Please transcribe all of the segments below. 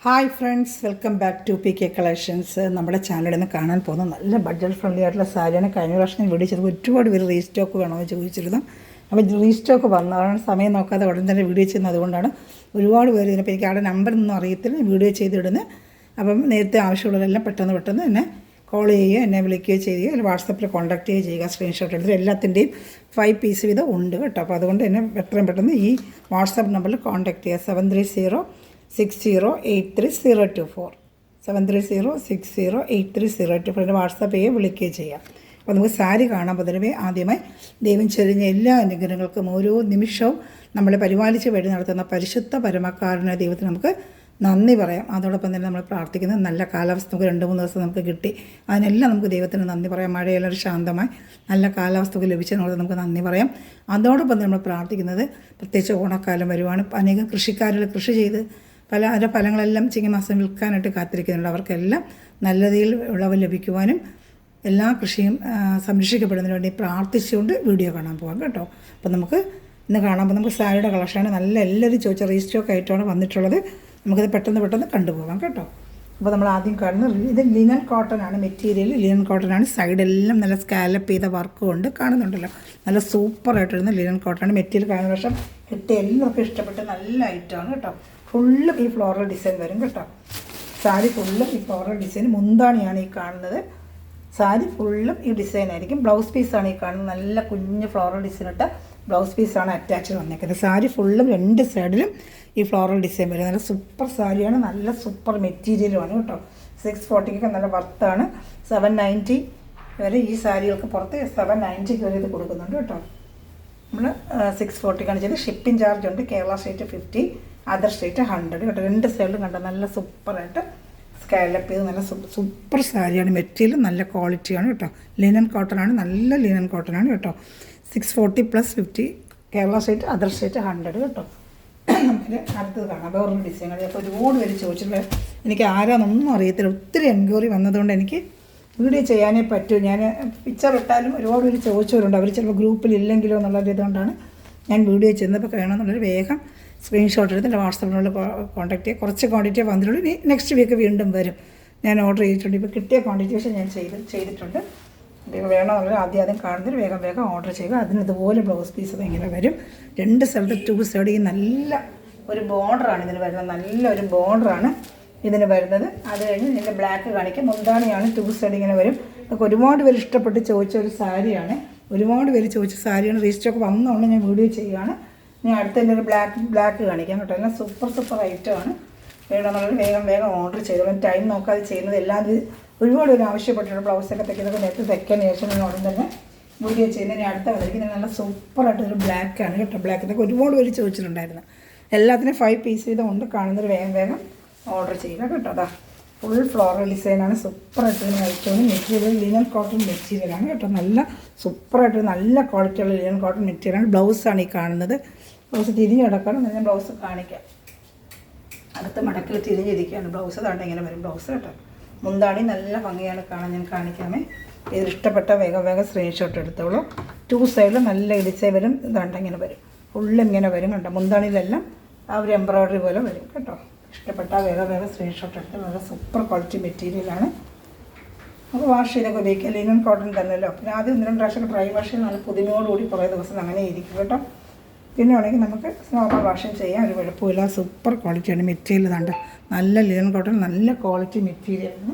Hi friends, welcome back to P K collections. നമ്മുടെ ചാനലിൽ നിന്ന് കാണാൻ പോകുന്ന നല്ല ബഡ്ജറ്റ് ഫ്രണ്ട്ലി ആയിട്ടുള്ള സാരിയാണ്. കഴിഞ്ഞ പ്രാവശ്യം ഞാൻ വീഡിയോ ചെയ്തപ്പോൾ ഒരുപാട് പേര് റീസ്റ്റോക്ക് വേണമെന്ന് ചോദിച്ചിരുന്നു. അപ്പോൾ റീസ്റ്റോക്ക് വന്നതാണ്, സമയം നോക്കാതെ ഉടൻ തന്നെ വീഡിയോ ചെയ്യുന്നത്. അതുകൊണ്ടാണ് ഒരുപാട് പേര് ഇതിനിപ്പോൾ എനിക്ക് ആടെ നമ്പറൊന്നും അറിയത്തില്ല, വീഡിയോ ചെയ്തിടുന്നത്. അപ്പം നേരത്തെ ആവശ്യമുള്ളവരെല്ലാം പെട്ടെന്ന് എന്നെ കോൾ ചെയ്യുകയോ എന്നെ വിളിക്കുകയോ ചെയ്യുകയോ അല്ലെങ്കിൽ വാട്സപ്പിൽ കോൺടാക്ട് ചെയ്യുക. സ്ക്രീൻഷോട്ട് എടുത്തിട്ട് എല്ലാത്തിൻ്റെയും 5 പീസ് വീതം ഉണ്ട് കേട്ടോ. അപ്പോൾ അതുകൊണ്ട് എന്നെ എത്രയും പെട്ടെന്ന് ഈ വാട്സപ്പ് നമ്പറിൽ കോൺടാക്ട് ചെയ്യുക. 7306083024 7306083024 എൻ്റെ വാട്സാപ്പ് ചെയ്യുക, വിളിക്കുകയോ ചെയ്യാം. അപ്പോൾ നമുക്ക് സാരി കാണാൻ പൊതുവേ ആദ്യമായി ദൈവം ചൊരിഞ്ഞ എല്ലാ അനുഗ്രഹങ്ങൾക്കും ഓരോ നിമിഷവും നമ്മളെ പരിപാലിച്ച് വഴി നടത്തുന്ന പരിശുദ്ധ പരമക്കാരനായ ദൈവത്തിന് നമുക്ക് നന്ദി പറയാം. അതോടൊപ്പം തന്നെ നമ്മൾ പ്രാർത്ഥിക്കുന്നത് നല്ല കാലാവസ്ഥ നമുക്ക് 2-3 ദിവസം നമുക്ക് കിട്ടി, അതിനെല്ലാം നമുക്ക് ദൈവത്തിന് നന്ദി പറയാം. മഴയെല്ലാം ശാന്തമായി നല്ല കാലാവസ്ഥ ലഭിച്ചതിനോട് നമുക്ക് നന്ദി പറയാം. അതോടൊപ്പം നമ്മൾ പ്രാർത്ഥിക്കുന്നത് പ്രത്യേകിച്ച് ഓണക്കാലം വരുവാണ്. അനേകം കൃഷിക്കാരിൽ കൃഷി ചെയ്ത് അതിൻ്റെ ഫലങ്ങളെല്ലാം ചിങ്ങമാസം വിൽക്കാനായിട്ട് കാത്തിരിക്കുന്നുണ്ട്. അവർക്കെല്ലാം നല്ല രീതിയിൽ വിളവ് ലഭിക്കുവാനും എല്ലാ കൃഷിയും സംരക്ഷിക്കപ്പെടുന്നതിന് വേണ്ടി പ്രാർത്ഥിച്ചുകൊണ്ട് വീഡിയോ കാണാൻ പോകാം കേട്ടോ. അപ്പോൾ നമുക്ക് ഇന്ന് കാണാൻ നമുക്ക് സാരിയുടെ കളക്ഷനാണ്. നല്ല എല്ലാവരും ചോദിച്ച റീസ്റ്റോക്ക് ആയിട്ടാണ് വന്നിട്ടുള്ളത്. നമുക്കത് പെട്ടെന്ന് കണ്ടുപോകാം കേട്ടോ. അപ്പോൾ നമ്മൾ ആദ്യം കാണുന്നത് ഇത് ലിനൻ കോട്ടൺ ആണ്. മെറ്റീരിയൽ ലിനൻ കോട്ടൺ ആണ്. സൈഡെല്ലാം നല്ല സ്കാലപ്പ് ചെയ്ത വർക്കും ഉണ്ട്, കാണുന്നുണ്ടല്ലോ. നല്ല സൂപ്പറായിട്ടിരുന്ന ലിനൻ കോട്ടൺ ആണ്. മെറ്റീരിയൽ കഴിഞ്ഞ വർഷം കിട്ടിയ എല്ലാവർക്കും ഇഷ്ടപ്പെട്ട് നല്ല ഐറ്റമാണ് കേട്ടോ. ഫുള്ളും ഈ ഫ്ലോറൽ ഡിസൈൻ വരും കേട്ടോ. സാരി ഫുള്ളും ഈ ഫ്ലോറൽ ഡിസൈൻ. മുന്താണിയാണ് ഈ കാണുന്നത്. സാരി ഫുള്ളും ഈ ഡിസൈൻ ആയിരിക്കും. ബ്ലൗസ് പീസാണ് ഈ കാണുന്നത്. നല്ല കുഞ്ഞ് ഫ്ലോറൽ ഡിസൈൻ ഇട്ട ബ്ലൗസ് പീസാണ് അറ്റാച്ച് വന്നേക്കുന്നത്. സാരി ഫുള്ളും 2 സൈഡിലും ഈ ഫ്ലോറൽ ഡിസൈൻ വരും. നല്ല സൂപ്പർ സാരിയാണ്, നല്ല സൂപ്പർ മെറ്റീരിയലുമാണ് കേട്ടോ. 640 നല്ല വർത്താണ്. 790 വരെ ഈ സാരികൾക്ക് പുറത്ത് 790 വരെ ഇത് കൊടുക്കുന്നുണ്ട് കേട്ടോ. നമ്മൾ 640 ചെയ്ത് ഷിപ്പിംഗ് ചാർജ് ഉണ്ട്. കേരള സ്റ്റേറ്റ് 50, അതർ സ്റ്റേറ്റ് 100 കേട്ടോ. 2 സൈഡിലും കണ്ടോ നല്ല സൂപ്പറായിട്ട് സ്കാലപ്പ് ചെയ്ത് നല്ല സൂപ്പർ സാരിയാണ്. മെറ്റീരിയൽ നല്ല ക്വാളിറ്റിയാണ് കേട്ടോ. ലിനൻ കോട്ടൺ ആണ്, നല്ല ലിനൻ കോട്ടൺ ആണ് കേട്ടോ. 640 + 50 കേരള സ്റ്റേറ്റ്, അതർ സ്റ്റേറ്റ് 100 കേട്ടോ. നമുക്കിത് അടുത്തത് കാണാം. വേറൊരു ഡിസൈൻ ആണ്. അപ്പോൾ ഒരുപാട് പേര് ചോദിച്ചിട്ട് എനിക്ക് ആരാന്നൊന്നും അറിയത്തില്ല. ഒത്തിരി എൻക്വയറി വന്നതുകൊണ്ട് എനിക്ക് വീഡിയോ ചെയ്യാനേ പറ്റൂ. ഞാൻ പിക്ചർ ഇട്ടാലും ഒരുപാട് പേര് ചോദിച്ചവരുണ്ട്. അവർ ചിലപ്പോൾ ഗ്രൂപ്പിലില്ലെങ്കിലോ എന്നുള്ളത് ഇതുകൊണ്ടാണ് ഞാൻ വീഡിയോ ചെയ്യുന്നപ്പോൾ കഴിയണമെന്നുള്ളൊരു വേഗം സ്ക്രീൻഷോട്ട് എടുത്ത് എൻ്റെ വാട്സാപ്പിനുള്ള കോൺടാക്ട് ചെയ്യുക. കുറച്ച് ക്വാണ്ടിറ്റിയെ വന്നിട്ടുള്ളൂ. ഇനി നെക്സ്റ്റ് വീക്ക് വീണ്ടും വരും. ഞാൻ ഓർഡർ ചെയ്തിട്ടുണ്ട്. ഇപ്പോൾ കിട്ടിയ ക്വാണ്ടിറ്റി പക്ഷേ ഞാൻ ചെയ്തിട്ടുണ്ട്. വേണമെന്നുള്ളത് ആദ്യം കാണുന്നതിൽ വേഗം ഓർഡർ ചെയ്യുക. അതിന് ഇതുപോലെ ബ്ലൗസ് പീസ് ഇങ്ങനെ വരും. 2 സ്ഥലത്ത് 2 സൈഡ് ഈ നല്ല ഒരു ബോർഡറാണ് ഇതിന് വരുന്നത്. നല്ലൊരു ബോർഡറാണ് ഇതിന് വരുന്നത്. അത് കഴിഞ്ഞ് ഇതിൻ്റെ ബ്ലാക്ക് കാണിക്കാം. മുന്താണിയാണ്. 2 സൈഡ് ഇങ്ങനെ വരും. അതൊക്കെ ഒരുപാട് പേര് ഇഷ്ടപ്പെട്ട് ചോദിച്ച ഒരു സാരിയാണ്. ഒരുപാട് പേര് ചോദിച്ച സാരിയാണ്. റീസ്റ്റോക്ക് വന്നതുകൊണ്ട് ഞാൻ വീഡിയോ ചെയ്യുകയാണ്. ഞാൻ അടുത്തതിൻ്റെ ഒരു ബ്ലാക്ക് കാണിക്കാം കേട്ടോ. എല്ലാം സൂപ്പർ ഐറ്റമാണ്. വേണമെന്നുള്ളത് വേഗം ഓർഡർ ചെയ്തോളൂ. ടൈം നോക്കാതെ ചെയ്യുന്നത് എല്ലാം ഒരുപാട് പേര് ആവശ്യപ്പെട്ടിട്ടുണ്ട്. ബ്ലൗസൊക്കെ തയ്ക്കുന്നതൊക്കെ നേരത്തെ തയ്ക്കാൻ ശേഷം ഞാൻ ഉടൻ തന്നെ വീഡിയോ ചെയ്യുന്നത്. ഞാൻ അടുത്ത കളിക്കുന്നത് നല്ല സൂപ്പറായിട്ടൊരു ബ്ലാക്കാണ് കേട്ടോ. ബ്ലാക്കിനൊക്കെ ഒരുപാട് പേര് ചോദിച്ചിട്ടുണ്ടായിരുന്നു. എല്ലാത്തിനും 5 പീസ് വീതം ഉണ്ട്. കാണുന്നത് വേഗം ഓർഡർ ചെയ്യുക കേട്ടോ. അതാ ഫുൾ ഫ്ലോറൽ ഡിസൈനാണ്. സൂപ്പറായിട്ട് ഐറ്റമാണ്. മെറ്റീരിയൽ ലിനൻ കോട്ടൺ മെറ്റീരിയലാണ് കേട്ടോ. നല്ല സൂപ്പറായിട്ട് നല്ല ക്വാളിറ്റിയുള്ള ലിനൻ കോട്ടൺ മെറ്റീരിയലാണ്. ബ്ലൗസാണ് ഈ കാണുന്നത്. ബ്ലൗസ് തിരിഞ്ഞ് കിടക്കണം. ഞാൻ ബ്ലൗസ് കാണിക്കാം. അടുത്ത മടക്കിൽ തിരിഞ്ഞിരിക്കുകയാണ് ബ്ലൗസ്. താണ്ട് ഇങ്ങനെ വരും ബ്ലൗസ് കേട്ടോ. മുന്താണി നല്ല ഭംഗിയാണ് കാണാൻ. ഞാൻ കാണിക്കാമേ. ഇതിൽ ഇഷ്ടപ്പെട്ട വേഗം സ്ക്രീൻഷോട്ട് എടുത്തോളൂ. 2 സൈഡിൽ നല്ല ഡിസൈൻ വരും. ഇതാണ്ട് ഇങ്ങനെ വരും. ഫുള്ള് ഇങ്ങനെ വരും കേട്ടോ. മുന്താണിയിലെല്ലാം ആ ഒരു എംബ്രോയ്ഡറി പോലെ വരും കേട്ടോ. ഇഷ്ടപ്പെട്ട വേഗം സ്ക്രീൻഷോട്ട് എടുത്ത് നല്ല സൂപ്പർ ക്വാളിറ്റി മെറ്റീരിയലാണ്. നമുക്ക് വാഷ് ചെയ്തൊക്കെ ഉപയോഗിക്കാം. ലിനൻ കോട്ടൺ തന്നെയല്ലോ. പിന്നെ ആദ്യം 1-2 പ്രാവശ്യം ഡ്രൈ വാഷ് ചെയ്ത് നല്ല പുതിനോടുകൂടി കുറേ ദിവസം അങ്ങനെ ഇരിക്കും കേട്ടോ. പിന്നെ ആണെങ്കിൽ നമുക്ക് നോർമൽ വാഷിങ് ചെയ്യാൻ ഒരു കുഴപ്പമില്ല. സൂപ്പർ ക്വാളിറ്റിയാണ് മെറ്റീരിയൽ. ഇതാണ്ട് നല്ല ലിനൻ കോട്ടൺ നല്ല ക്വാളിറ്റി മെറ്റീരിയലാണ്.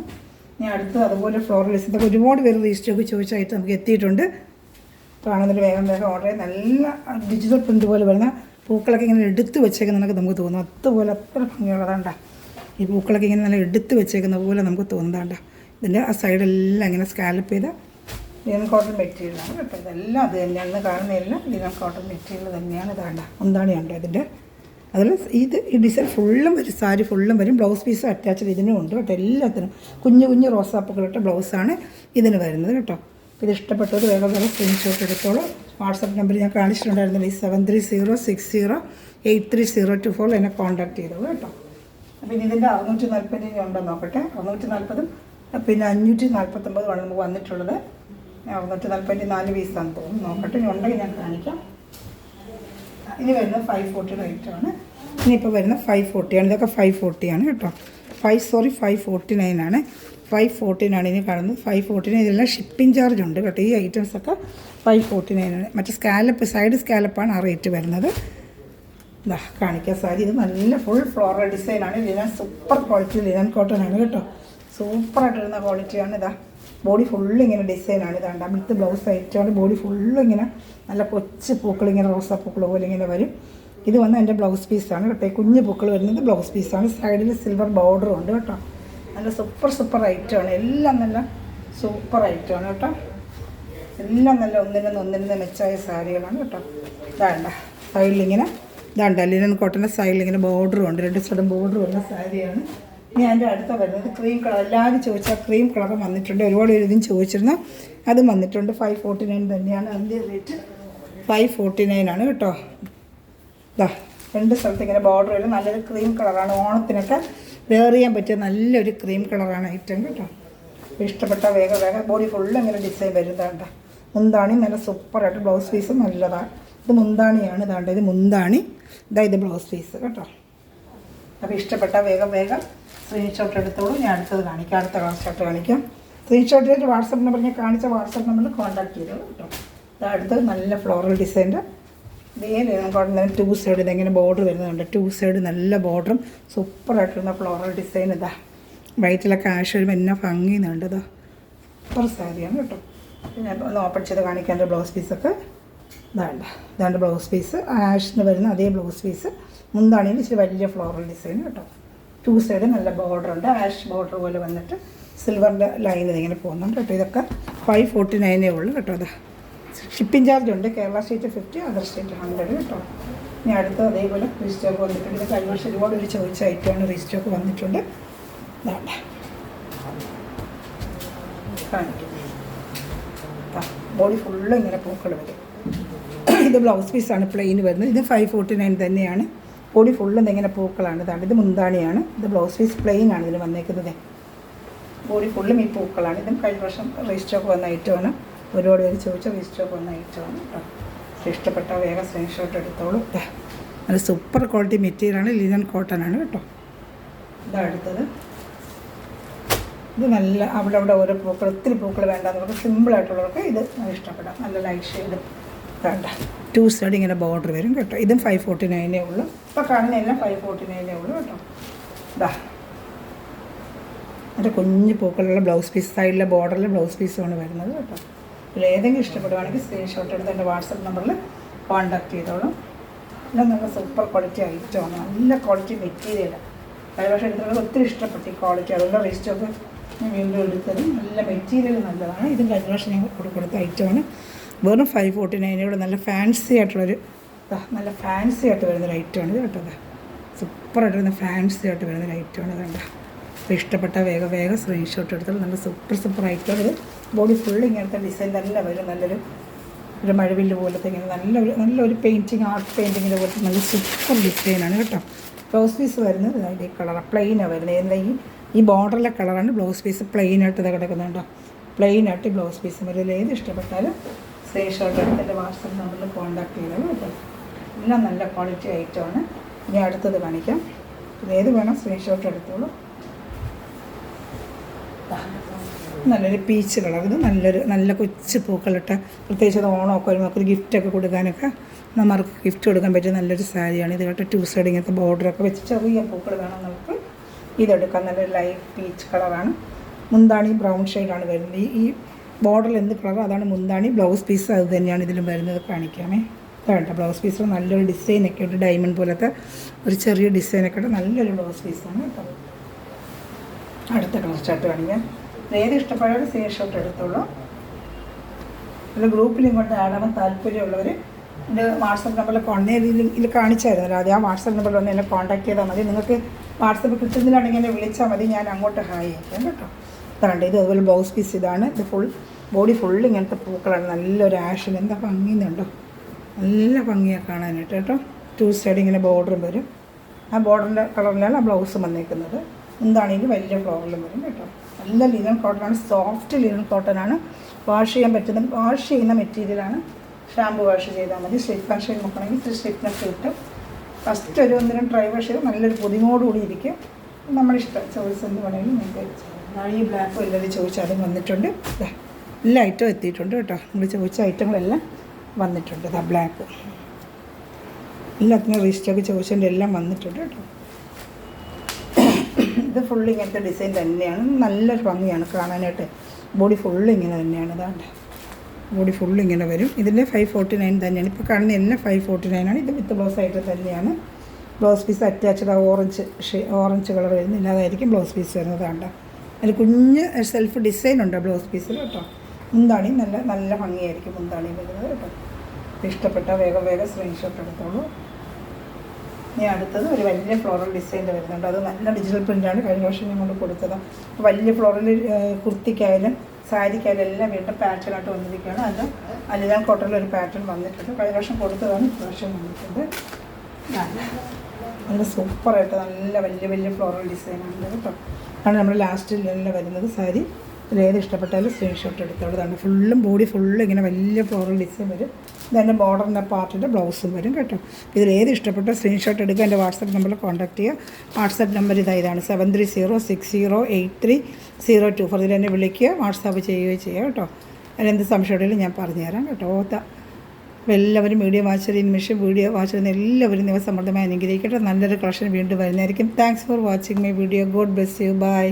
ഇനി അടുത്ത് അതുപോലെ ഫ്ലോറൽ ഡിസൈൻ ഇതൊക്കെ ഒരുപാട് പേര് റീസ്റ്റോക്ക് ചോദിച്ചായിട്ട് നമുക്ക് എത്തിയിട്ടുണ്ട്. കാണുന്നതിൽ വേഗം ഓർഡർ ചെയ്ത് നല്ല ഡിജിറ്റൽ പ്രിൻ്റ് പോലെ വരുന്ന പൂക്കളൊക്കെ ഇങ്ങനെ എടുത്ത് വെച്ചേക്കുന്നതൊക്കെ നമുക്ക് തോന്നും. അതുപോലെ അത്ര ഭംഗിയുള്ളതാണ്ട. ഈ പൂക്കളൊക്കെ ഇങ്ങനെ നല്ല എടുത്ത് വെച്ചേക്കുന്ന പോലെ നമുക്ക് തോന്നുന്നതാണ്ട. ഇതിൻ്റെ ആ സൈഡെല്ലാം ഇങ്ങനെ സ്കാലപ്പ് ചെയ്ത ലിനൻ കോട്ടൺ മെറ്റീരിയലാണ് കേട്ടോ. ഇതെല്ലാം അത് തന്നെയാണ് കാണുന്നതെല്ലാം ലിനൻ കോട്ടൺ മെറ്റീരിയൽ തന്നെയാണ്. ഇതാണ്ട മുന്താണിയുണ്ട് ഇതിൻ്റെ. അതിൽ ഈ ഡിസൈൻ ഫുള്ളും വരും. സാരി ഫുള്ളും വരും. ബ്ലൗസ് പീസും അറ്റാച്ച്ഡ് ഇതിനും ഉണ്ട് കേട്ടോ. എല്ലാത്തിനും കുഞ്ഞു റോസാപ്പുകളിട്ട ബ്ലൗസാണ് ഇതിന് വരുന്നത് കേട്ടോ. ഇത് ഇഷ്ടപ്പെട്ടവർ വേഗം സ്ക്രീൻഷോട്ട് എടുത്തോളൂ. വാട്സപ്പ് നമ്പർ ഞാൻ കാണിച്ചിട്ടുണ്ടായിരുന്നില്ല. ഈ 7306083024 എന്നെ കോൺടാക്ട് ചെയ്തോളൂ കേട്ടോ. അപ്പോൾ ഇനി ഇതിൻ്റെ 640 ഉണ്ടോ നോക്കട്ടെ. 640 പിന്നെ 549 ആണ് നമുക്ക് വന്നിട്ടുള്ളത്. 644 പീസാന്ന് തോന്നുന്നു. നോക്കട്ടെ, ഇനി ഉണ്ടെങ്കിൽ ഞാൻ കാണിക്കാം. ഇനി വരുന്നത് 540 റേറ്റാണ്. ഇനിയിപ്പോൾ വരുന്ന 540 ആണ്. ഇതൊക്കെ 540 ആണ് കേട്ടോ. 549 ആണ്. 514 ആണ് ഇനി കാണുന്നത്. 549 ഇതെല്ലാം ഷിപ്പിംഗ് ചാർജ് ഉണ്ട് കേട്ടോ. ഈ ഐറ്റംസൊക്കെ 549 ആണ്. മറ്റേ സ്കാലപ്പ്, സൈഡ് സ്കാലപ്പാണ് ആ റേറ്റ് വരുന്നത്. ഇതാ കാണിക്കാൻ സാരി. ഇത് നല്ല ഫുൾ ഫ്ലോറൽ ഡിസൈനാണ്. Linen super quality linen cotton ആണ് കേട്ടോ. സൂപ്പറായിട്ടിരുന്ന ക്വാളിറ്റിയാണ്. ഇതാ ബോഡി ഫുള്ള് ഇങ്ങനെ ഡിസൈനാണ്. ഇതാണ്ട് അവിടുത്തെ ബ്ലൗസ് ഐറ്റമാണ്. ബോഡി ഫുള്ള് ഇങ്ങനെ നല്ല കൊച്ചു പൂക്കൾ, ഇങ്ങനെ റോസാപ്പൂക്കൾ പോലെ ഇങ്ങനെ വരും. ഇത് വന്ന് എൻ്റെ ബ്ലൗസ് പീസാണ് കേട്ടോ. കുഞ്ഞു പൂക്കൾ വരുന്നത് ബ്ലൗസ് പീസാണ്. സൈഡിൽ സിൽവർ ബോർഡറും ഉണ്ട് കേട്ടോ. നല്ല സൂപ്പർ ഐറ്റമാണ്. എല്ലാം നല്ല സൂപ്പർ ഐറ്റമാണ് കേട്ടോ. എല്ലാം നല്ല ഒന്നിനൊന്ന് മെച്ചായ സാരികളാണ് കേട്ടോ. ഇതാണ്ട സൈഡിലിങ്ങനെ ഇതാണ്ട ലിനൻ കോട്ടൻ്റെ സൈഡിലിങ്ങനെ ബോർഡറും ഉണ്ട്. 2 സൈഡും ബോർഡർ വരുന്ന സാരിയാണ്. ഇനി അതിൻ്റെ അടുത്ത വരുന്നത് ക്രീം കളർ. എല്ലാവരും ചോദിച്ചാൽ ക്രീം കളർ വന്നിട്ടുണ്ട്. ഒരുപാട് പേരും ചോദിച്ചിരുന്നു, അതും വന്നിട്ടുണ്ട്. 549 തന്നെയാണ് അതിൻ്റെ റേറ്റ്. 549 ആണ് കേട്ടോ. ഇതാ 2 സ്ഥലത്ത് ഇങ്ങനെ ബോർഡർ വരും. നല്ലൊരു ക്രീം കളറാണ്. ഓണത്തിനൊക്കെ വെയർ ചെയ്യാൻ പറ്റിയ നല്ലൊരു ക്രീം കളറാണ് ഐറ്റം കേട്ടോ. ഇഷ്ടപ്പെട്ട വേഗം ബോഡി ഫുള്ള് ഇങ്ങനെ ഡിസൈൻ വരുന്നതാണ്ട. മുന്താണി നല്ല സൂപ്പറായിട്ട്. ബ്ലൗസ് പീസ് നല്ലതാണ്. ഇത് മുന്താണിയാണ്. ഇതാണ്ട് ഇത് മുന്താണി. ഇത് ബ്ലൗസ് പീസ് കേട്ടോ. അപ്പോൾ ഇഷ്ടപ്പെട്ട വേഗം സ്ക്രീൻഷോട്ട് എടുത്തോളൂ. ഞാൻ അടുത്തത് കാണിക്കാം. അടുത്ത ഷർട്ട് കാണിക്കാം. സ്ക്രീൻഷോട്ടിലേക്ക് വാട്സപ്പ് നമ്പർ ഞാൻ കാണിച്ച വാട്സപ്പ് നമ്പറിൽ കോൺടാക്ട് ചെയ്തോളൂ കേട്ടോ. അടുത്തത് നല്ല ഫ്ലോറൽ ഡിസൈൻ്റെ ഇതേ കോട്ടൺ 2 സൈഡ് ഇതെങ്ങനെ ബോർഡർ വരുന്നുണ്ട്. 2 സൈഡ് നല്ല ബോർഡറും സൂപ്പറായിട്ടിരുന്ന ഫ്ലോറൽ ഡിസൈൻ. ഇതാ വൈറ്റിലൊക്കെ ആഷ് വരുമ്പോൾ എന്നെ ഭംഗിയുന്നുണ്ട്. ഇതാ സൂപ്പർ സാരിയാണ് കേട്ടോ. ഞാൻ ഒന്ന് ഓപ്പൺ ചെയ്ത് കാണിക്കാൻ ബ്ലൗസ് പീസൊക്കെ ഇതാണ്ട് ബ്ലൗസ് പീസ്. ആഷിന് വരുന്ന അതേ ബ്ലൗസ് പീസ്. മുന്താണെങ്കിൽ ഇച്ചിരി വലിയ ഫ്ലോറൽ ഡിസൈൻ കേട്ടോ. 2 സൈഡ് നല്ല ബോർഡറുണ്ട്. ആഷ് ബോർഡർ പോലെ വന്നിട്ട് സിൽവറിൻ്റെ ലൈൻ ഇതിങ്ങനെ പോകുന്നുണ്ട് കേട്ടോ. ഇതൊക്കെ 549 ഉള്ളൂ കേട്ടോ. അതാ ഷിപ്പിംഗ് ചാർജ് ഉണ്ട്. കേരള സ്റ്റേറ്റ് 50, അതർ സ്റ്റേറ്റ് 100 കേട്ടോ. ഇനി അടുത്ത് അതേപോലെ റീസ്റ്റോക്ക് വന്നിട്ടുണ്ട്. ഇത് കഴിഞ്ഞ വർഷം ഒരുപാട് ഒരു ചോദിച്ച ഐറ്റമാണ്. റീസ്റ്റോക്ക് വന്നിട്ടുണ്ട്. ഇതാണ്ട കാണിക്കും. ബോഡി ഫുള്ള് ഇങ്ങനെ പൂക്കൾ വരും. ഇത് ബ്ലൗസ് പീസാണ് പ്ലെയിൻ വരുന്നത്. ഇത് 549 തന്നെയാണ്. ബോഡി ഫുള്ളും ഇങ്ങനെ പൂക്കളാണ്. ഇതാണ് ഇത് മുന്താണിയാണ്. ഇത് ബ്ലൗസ് പീസ് പ്ലെയിൻ ആണ് ഇതിന് വന്നേക്കുന്നത്. ബോഡി ഫുള്ളും ഈ പൂക്കളാണ്. ഇതും കഴിഞ്ഞ വർഷം റീസ്റ്റോക്ക് വന്ന ഐറ്റമാണ്. ഒരുപാട് പേര് ചോദിച്ച റീസ്റ്റോക്ക് വന്ന ഐറ്റമാണ് കേട്ടോ. ഇഷ്ടപ്പെട്ട വേഗം സ്ക്രീൻഷോട്ട് എടുത്തോളൂ. നല്ല സൂപ്പർ ക്വാളിറ്റി മെറ്റീരിയലാണ്. ലിനൻ കോട്ടൺ ആണ് കേട്ടോ. ഇതാണ് അടുത്തത്. ഇത് നല്ല അവിടെ ഓരോ പൂക്കൾ, ഒത്തിരി പൂക്കൾ വേണ്ടാന്നവർക്ക്, സിമ്പിളായിട്ടുള്ളവർക്ക് ഇത് ഇഷ്ടപ്പെടാം. നല്ല ലൈറ്റ് ഷെയ്ഡ് വേണ്ട. 2 സൈഡ് ഇങ്ങനെ ബോർഡർ വരും കേട്ടോ. ഇതും 549 ഉള്ളൂ. ഇപ്പോൾ കാണുന്ന എല്ലാം 549 ഉള്ളൂ കേട്ടോ. ഇതാ എൻ്റെ കുഞ്ഞ് പൂക്കളുള്ള ബ്ലൗസ് പീസ്, സൈഡിലെ ബോർഡറിലെ ബ്ലൗസ് പീസുമാണ് വരുന്നത് കേട്ടോ. ഇതിൽ ഏതെങ്കിലും ഇഷ്ടപ്പെടുവാണെങ്കിൽ സ്ക്രീൻഷോട്ട് എടുത്ത് എൻ്റെ വാട്സപ്പ് നമ്പറിൽ കോൺടാക്ട് ചെയ്തോളും. എല്ലാം നല്ല സൂപ്പർ ക്വാളിറ്റി ഐറ്റമാണ്. നല്ല ക്വാളിറ്റി മെറ്റീരിയലാണ്. കഴിഞ്ഞ വർഷം എടുത്തത് ഒത്തിരി ഇഷ്ടപ്പെട്ടു ഈ ക്വാളിറ്റി. അതുകൊണ്ട് റീസ്റ്റോക്ക് ഞാൻ വീണ്ടും എടുത്തത്. നല്ല മെറ്റീരിയൽ നല്ലതാണ്. ഇതും കഴിഞ്ഞ വർഷം ഞാൻ കൊടുത്ത ഐറ്റമാണ്. വെറും 549 നല്ല ഫാൻസി ആയിട്ടുള്ളൊരു നല്ല ഫാൻസി ആയിട്ട് വരുന്നൊരു ഐറ്റമാണ് ഇത് കേട്ടോ. സൂപ്പറായിട്ട് വരുന്ന ഫാൻസി ആയിട്ട് വരുന്നൊരു ഐറ്റമാണ് ഇതേണ്ട. അപ്പോൾ ഇഷ്ടപ്പെട്ട വേഗം സ്ക്രീൻഷോട്ട് എടുത്താൽ നല്ല സൂപ്പർ ഐറ്റമാണ് ഇത്. ബോഡി ഫുള്ള് ഇങ്ങനത്തെ ഡിസൈൻ തന്നെ വരും. ഒരു മഴവില്ല് പോലത്തെ ഇങ്ങനെ നല്ലൊരു പെയിൻറ്റിങ്, ആർട്ട് പെയിൻറ്റിങ്ങിൻ്റെ പോലത്തെ നല്ല സൂപ്പർ ഡിസൈനാണ് കേട്ടോ. ബ്ലൗസ് പീസ് വരുന്നത് അതിൻ്റെ ഈ കളറാണ്. പ്ലെയിനാണ് വരുന്നത്. എന്താ ഈ ബോർഡറിലെ കളറാണ് ബ്ലൗസ് പീസ്. പ്ലെയിനായിട്ട് ഇത് കിടക്കുന്നുണ്ടോ. പ്ലെയിനായിട്ട് ബ്ലൗസ് പീസ് വരും. ഏത് ഇഷ്ടപ്പെട്ടാലും സ്ക്രീൻഷോട്ട് എടുത്ത് എൻ്റെ വാട്സപ്പ് നമ്പറിൽ കോൺടാക്ട് ചെയ്തോളൂ കേട്ടോ. എല്ലാം നല്ല ക്വാളിറ്റി ഐറ്റമാണ്. ഇനി അടുത്തത് കാണിക്കാം. ഏത് വേണം സ്ക്രീൻഷോട്ട് എടുത്തോളൂ. നല്ലൊരു പീച്ച് കളർ. ഇത് നല്ല കൊച്ചു പൂക്കളിട്ട് പ്രത്യേകിച്ച് അത് ഓണമൊക്കെ വരുമ്പോൾ ഒരു ഗിഫ്റ്റൊക്കെ കൊടുക്കാനൊക്കെ നമ്മൾക്ക് ഗിഫ്റ്റ് കൊടുക്കാൻ പറ്റിയ നല്ലൊരു സാരിയാണ് ഇത് കേട്ടോ. 2 സൈഡ് ഇങ്ങനത്തെ ബോർഡറൊക്കെ വെച്ച് ചെറിയ പൂക്കൾ വേണം നമുക്ക് ഇതെടുക്കാം. നല്ലൊരു ലൈറ്റ് പീച്ച് കളറാണ്. മുന്താണി ബ്രൗൺ ഷെയ്ഡാണ് വരുന്നത്. ഈ ബോർഡറിൽ എന്ത് കളർ അതാണ് മുന്താണി. ബ്ലൗസ് പീസ് അത് തന്നെയാണ് ഇതിലും വരുന്നത്. കാണിക്കാമേ. വേണ്ട ബ്ലൗസ് പീസ് നല്ലൊരു ഡിസൈനൊക്കെ ഉണ്ട്. ഡയമണ്ട് പോലത്തെ ഒരു ചെറിയ ഡിസൈനൊക്കെ ഉണ്ട്. നല്ലൊരു ബ്ലൗസ് പീസാണ് കേട്ടോ. അടുത്ത കളർ ചാർട്ട് കാണിക്കാം. ഏത് ഇഷ്ടപ്പെടാതെ സ്ക്രീൻഷോട്ട് എടുത്തോളൂ. ഒരു ഗ്രൂപ്പിൽ ഇങ്ങോട്ട് ആഡ് ആവാൻ താല്പര്യമുള്ളവർ എൻ്റെ വാട്സപ്പ് നമ്പറിൽ ഇതിൽ കാണിച്ചായിരുന്നല്ലോ. ആദ്യം ആ വാട്സപ്പ് നമ്പറിൽ ഒന്ന് എന്നെ കോൺടാക്ട് ചെയ്താൽ മതി. നിങ്ങൾക്ക് വാട്സപ്പ് കിട്ടുന്നില്ലാണെങ്കിൽ എന്നെ വിളിച്ചാൽ മതി. ഞാൻ അങ്ങോട്ട് ഹായ് അയക്കാം കേട്ടോ. ഇതാണ്ട് ഇത് അതുപോലെ ബ്ലൗസ് പീസ് ഇതാണ്. ഇത് ബോഡി ഫുള്ള് ഇങ്ങനത്തെ പൂക്കളാണ്. നല്ലൊരു ആഷൻ. എന്താ ഭംഗിയുന്നുണ്ടോ. നല്ല ഭംഗിയാണ് കാണാനായിട്ട് കേട്ടോ. 2 സൈഡ് ഇങ്ങനെ ബോർഡറും വരും. ആ ബോർഡറിൻ്റെ കളറിലാണ് ആ ബ്ലൗസ് വന്നേക്കുന്നത്. എന്താണെങ്കിൽ വലിയ ഫ്ലോറിലും വരും കേട്ടോ. നല്ല ലിനൻ കോട്ടനാണ്. സോഫ്റ്റ് ലിനൻ കോട്ടനാണ്. വാഷ് ചെയ്യുന്ന മെറ്റീരിയലാണ്. ഷാമ്പു വാഷ് ചെയ്താൽ മതി. സ്ലിപ്പ് ആൻഡ് ഷൈൻ നോക്കണമെങ്കിൽ ഇത്തിരി സ്ലിപ്നെസ് കിട്ടും. ഫസ്റ്റ് ഒരു ഒന്നിനും ട്രൈ വാഷ് ചെയ്ത് നല്ലൊരു പൊതിനോടുകൂടി ഇരിക്കും. നമ്മളിഷ്ടം ചോയ്സ് എന്ത് വേണമെങ്കിലും നിങ്ങൾക്ക് ഈ ബ്ലാക്കും എല്ലാവരും ചോദിച്ചാലും വന്നിട്ടുണ്ട്. എല്ലാ ഐറ്റവും എത്തിയിട്ടുണ്ട് കേട്ടോ. നിങ്ങൾ ചോദിച്ച ഐറ്റങ്ങളെല്ലാം വന്നിട്ടുണ്ട്. ബ്ലാക്ക് എല്ലാത്തിനും റീസ്റ്റോക്ക് ചോദിച്ചതിൻ്റെ എല്ലാം വന്നിട്ടുണ്ട് കേട്ടോ. ഇത് ഫുള്ള് ഇങ്ങനത്തെ ഡിസൈൻ തന്നെയാണ്. നല്ലൊരു ഭംഗിയാണ് കാണാനായിട്ട്. ബോഡി ഫുള്ള് ഇങ്ങനെ തന്നെയാണ്. ഇതാണ്ട് ബോഡി ഫുള്ള് ഇങ്ങനെ വരും. ഇതിൻ്റെ 549 തന്നെയാണ്. ഇപ്പോൾ കാണുന്ന എല്ലാം 549 ഇത് വിത്ത് ബ്ലൗസ് ആയിട്ട് തന്നെയാണ്. Blouse piece attached orange colour വരുന്നില്ല, അതായിരിക്കും ബ്ലൗസ് പീസ് വരുന്നതാണ്. അതിൽ കുഞ്ഞ് സെൽഫ് ഡിസൈൻ ഉണ്ട് ബ്ലൗസ് പീസിൽ കേട്ടോ. മുന്താണി നല്ല നല്ല ഭംഗിയായിരിക്കും മുന്താണി വരുന്നത് കേട്ടോ. ഇഷ്ടപ്പെട്ട വേഗം സ്ക്രീൻഷോട്ട് എടുത്തോളൂ. ഇനി അടുത്തത് ഒരു വലിയ ഫ്ലോറൽ ഡിസൈൻ്റെ വരുന്നുണ്ട്. അത് നല്ല ഡിജിറ്റൽ പ്രിൻ്റാണ്. കഴിഞ്ഞ വർഷം ഞാൻ കൊണ്ട് കൊടുത്തത്. വലിയ ഫ്ലോറൽ കുർത്തിക്കായാലും സാരിക്കായാലും എല്ലാം വീണ്ടും പാറ്റേണായിട്ട് വന്നിരിക്കുകയാണ്. അത് അലിദാൻ കോട്ടണിലൊരു പാറ്റേൺ വന്നിട്ടുണ്ട്. കഴിഞ്ഞ വർഷം കൊടുത്തതാണ് ഇപ്രാവശ്യം വന്നിട്ടുണ്ട്. നല്ല സൂപ്പറായിട്ട് നല്ല വലിയ ഫ്ലോറൽ ഡിസൈനാണ് കേട്ടോ. ആണ് നമ്മുടെ ലാസ്റ്റിലെല്ലാം വരുന്നത് സാരി. ഇതിലേത് ഇഷ്ടപ്പെട്ടാലും സ്ക്രീൻഷോട്ട് എടുത്തോളതാണ്. ഫുള്ളും ബോഡി ഫുള്ള് ഇങ്ങനെ വലിയ ഫ്ലോറൽ ഡിസൈൻ വരും. ഇതെൻ്റെ ബോർഡറിൻ്റെ പാർട്ടിൻ്റെ ബ്ലൗസും വരും കേട്ടോ. ഇതിലേത് ഇഷ്ടപ്പെട്ട സ്ക്രീൻഷോട്ട് എടുക്കുക. എൻ്റെ വാട്സപ്പ് നമ്പറിൽ കോൺടാക്ട് ചെയ്യുക. വാട്സപ്പ് നമ്പർ ഇതാണ് 7306608324. ഇതിൽ എന്നെ വിളിക്കുക, വാട്സാപ്പ് ചെയ്യുകയോ ചെയ്യുക കേട്ടോ. അതിലെന്ത് സംശയമുണ്ടെങ്കിലും ഞാൻ പറഞ്ഞുതരാം കേട്ടോ. അപ്പോൾ എല്ലാവരും വീഡിയോ വാച്ച് നിമിഷം വീഡിയോ വാച്ച് ചെയ്യുന്ന എല്ലാവരും ദിവസം സമൃദ്ധമായി അനുഗ്രഹിക്കട്ടെ. നല്ലൊരു കളക്ഷൻ വീണ്ടും വരുന്നതായിരിക്കും. Thanks for watching my video. God bless you. By.